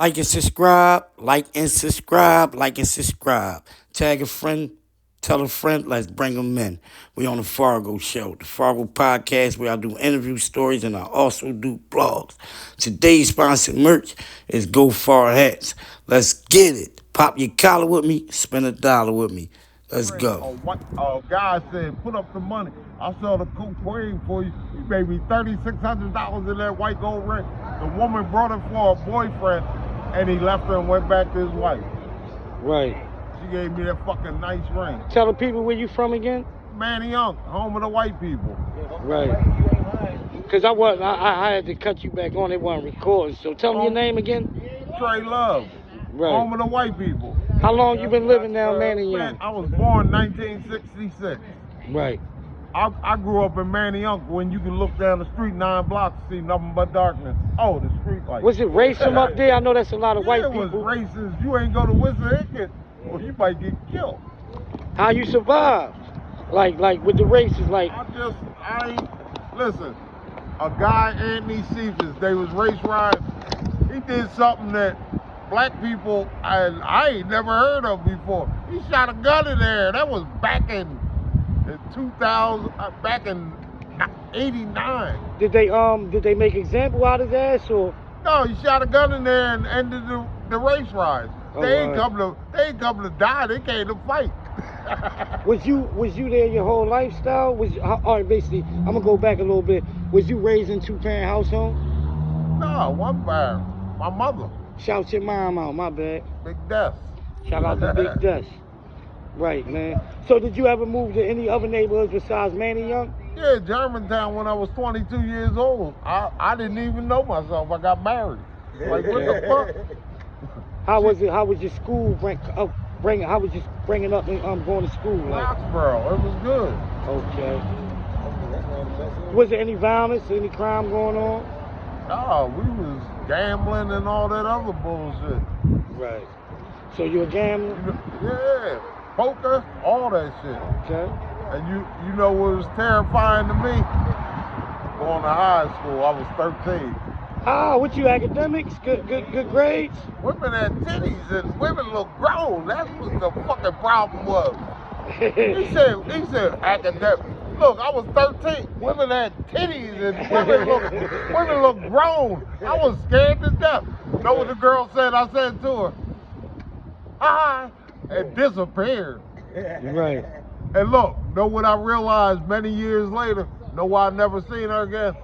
Like and subscribe, like and subscribe, like and subscribe. Tag a friend, tell a friend, let's bring them in. We on the Fargo Show, the Fargo Podcast, where I do interview stories and I also do blogs. Today's sponsored merch is Go Far Hats. Let's get it. Pop your collar with me, spend $1 with me. Let's go. A guy said, put up the money. I'll sell the cocaine for you. He paid me $3,600 in that white gold ring. The woman brought it for her boyfriend, and he left her and went back to his wife. Right. She gave me that fucking nice ring. Tell the people where you from again. Manny Young, home of the white people. Right. Because I had to cut you back on. They weren't recording. So tell me your name again. Trey Love, Right. home of the white people. How long you been living down Manny Young? I was born 1966. Right. I grew up in Manny Young when you can look down the street 9 blocks and see nothing but darkness. Oh, the street light. Was it racing up there? I know that's a lot of white it people. It was racist. You ain't go to Wissahickon, or you might get killed. How you survived? Like with the races, like. Listen, a guy, Anthony Cephas, they was race riding. He did something that black people, I ain't never heard of before. He shot a gun in there. That was back in 2000, back in 89. Did they make example out of his ass or? No, he shot a gun in there and ended the race rides. Oh, they ain't come to die. They came to fight. Was you there your whole lifestyle? All right, basically, I'm gonna go back a little bit. Was you raised in 2-parent household? No, one parent. My mother. Shout your mom out, my bad. Big Des. Shout out to Big Des. Right, man. So did you ever move to any other neighborhoods besides Manny Young? Yeah, Germantown when I was 22 years old. I didn't even know myself. I got married. Like, what the fuck? How was it? How was your school how was you bringing up and going to school? Like? Roxborough. It was good. Okay. Was there any violence, any crime going on? No, we was gambling and all that other bullshit. Right. So you a gambler? Yeah. Poker, all that shit. Okay. And you know what was terrifying to me? Going to high school, I was 13. Ah, what you academics? Good grades? Women had titties and women look grown. That's what the fucking problem was. He said academic. Look, I was 13. Women had titties and women look grown. I was scared to death. You know what the girl said? I said to her, hi, and disappeared. Right. And look, know what I realized many years later? Know why I never seen her again?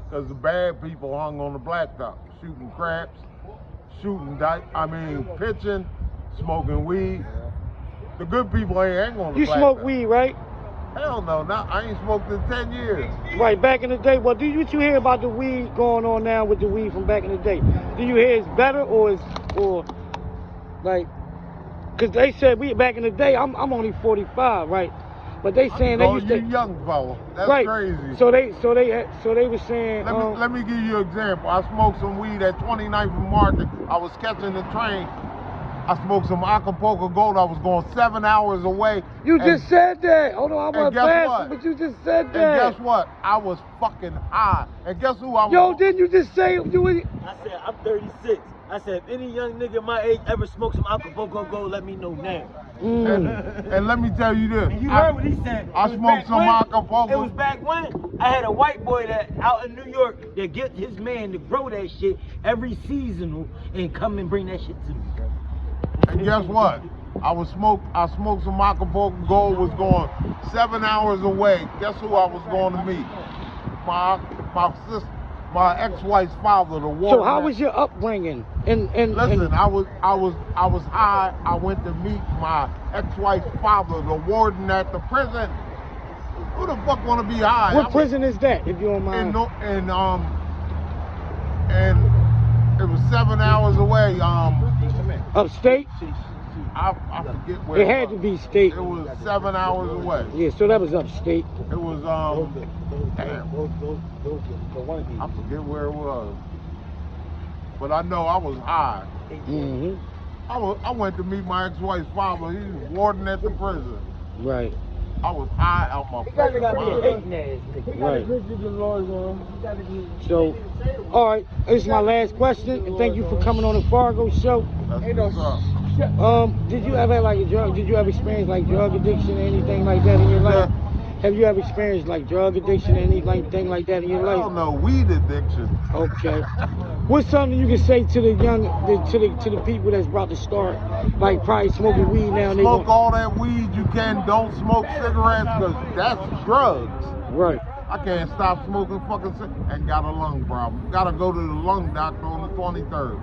Because the bad people hung on the blacktop, shooting craps, pitching, smoking weed. The good people ain't on the blacktop. You smoke weed, right? Hell no, I ain't smoked in 10 years. Right, back in the day. Well, what you hear about the weed going on now with the weed from back in the day? Do you hear it's better or like, because they said back in the day, I'm only 45, right? But they saying they used to. You young fella. That's right. Crazy. So they were saying. Let me give you an example. I smoked some weed at 29th and Market. I was catching the train. I smoked some Acapulco Gold. I was going 7 hours away. You just said that. Hold on, I'm what? but you just said that. And guess what? I was fucking high. And guess who I was? Yo, didn't you just say you? I said I'm 36. I said, if any young nigga my age ever smokes some Acapulco Gold, let me know now. And let me tell you this. And you heard what he said. I smoked some Acapulco. It was back when I had a white boy that out in New York that get his man to grow that shit every seasonal and come and bring that shit to me. And guess what? I smoked some Acapulco Gold, was going 7 hours away. Guess who I was going to meet? My ex-wife's father, the warden. So how was your upbringing? Listen, I was high. I went to meet my ex-wife's father, the warden at the prison. Who the fuck want to be high? What prison is that, if you don't mind? And it was 7 hours away. Upstate? I forget where it had to be state. It was 7 hours away. Yeah, so that was upstate. It was damn. I forget where it was. But I know I was high. Mm-hmm. I went to meet my ex-wife's father. He was warden at the prison. Right. I was high out my He got to fucking be a mind. hating ass nigga. Right. So, all right, this is my last question, and thank you for coming on the Fargo show. That's what's up. Did you ever have like a drug? Did you ever experience like drug addiction or anything like that in your life? Have you ever experienced like drug addiction or anything like that in your I life? don't know, weed addiction. Okay. What's something you can say to the to the people that's about to start, like probably smoking weed now? And Smoke all that weed you can. Don't smoke cigarettes because that's drugs. Right. I can't stop smoking fucking cigarettes and got a lung problem. Gotta go to the lung doctor on the 23rd.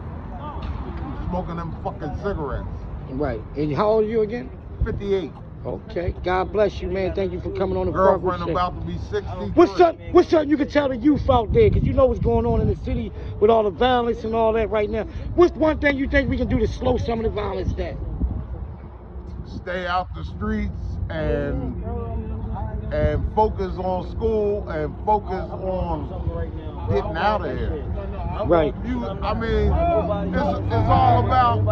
Smoking them fucking cigarettes. Right. And how old are you again? 58. Okay. God bless you, man. Thank you for coming on the Girlfriend Fargo show. about to be 63. What's something you can tell the youth out there? Because you know what's going on in the city with all the violence and all that right now. What's one thing you think we can do to slow some of the violence down? Stay out the streets and focus on school and focus on getting out of here. Right. I mean, it's all about,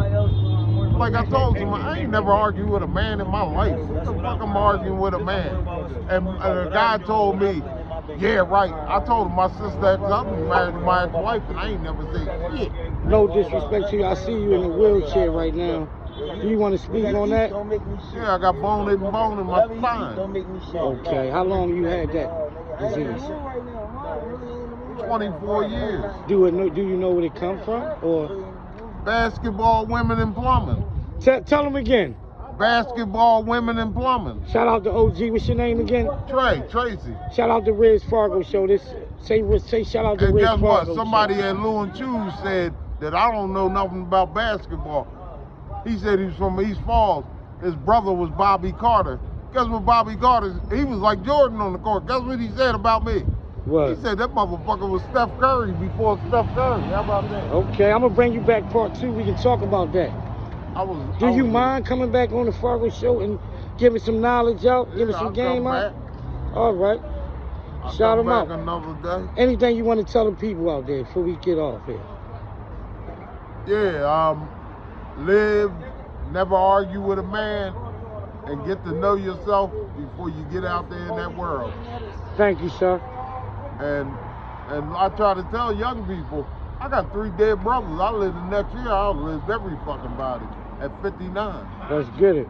like I told you, I ain't never argued with a man in my life. What the fuck I'm arguing with a man? And a guy told me, yeah, right. I told him my sister ex-husband married my ex-wife, and I ain't never said shit. No disrespect to you. I see you in a wheelchair right now. Do you want to speak on that? Yeah, I got bone in my spine. Okay. How long you had that disease? 24 years. Do you know where it come from? Or Basketball, women, and plumbing. tell them again. Basketball, women, and plumbing. Shout out to OG. What's your name again? Tracy. Shout out to Riz Fargo show. Say shout out to And Riz guess Fargo. what? Somebody at Lewin Chews said that I don't know nothing about basketball. He said he's from East Falls. His brother was Bobby Carter. Guess what Bobby Carter, he was like Jordan on the court. Guess what he said about me? What? He said that motherfucker was Steph Curry before Steph Curry. How about that? Okay, I'm gonna bring you back part 2. We can talk about that. Do you mind coming back on the Fargo show and giving some knowledge out, giving some game out? All right. Shout them out. Another day. Anything you want to tell the people out there before we get off here? Yeah, live, never argue with a man, and get to know yourself before you get out there in that world. Thank you, sir. And I try to tell young people, I got 3 dead brothers. I live the next year, I'll live every fucking body at 59. Let's get it.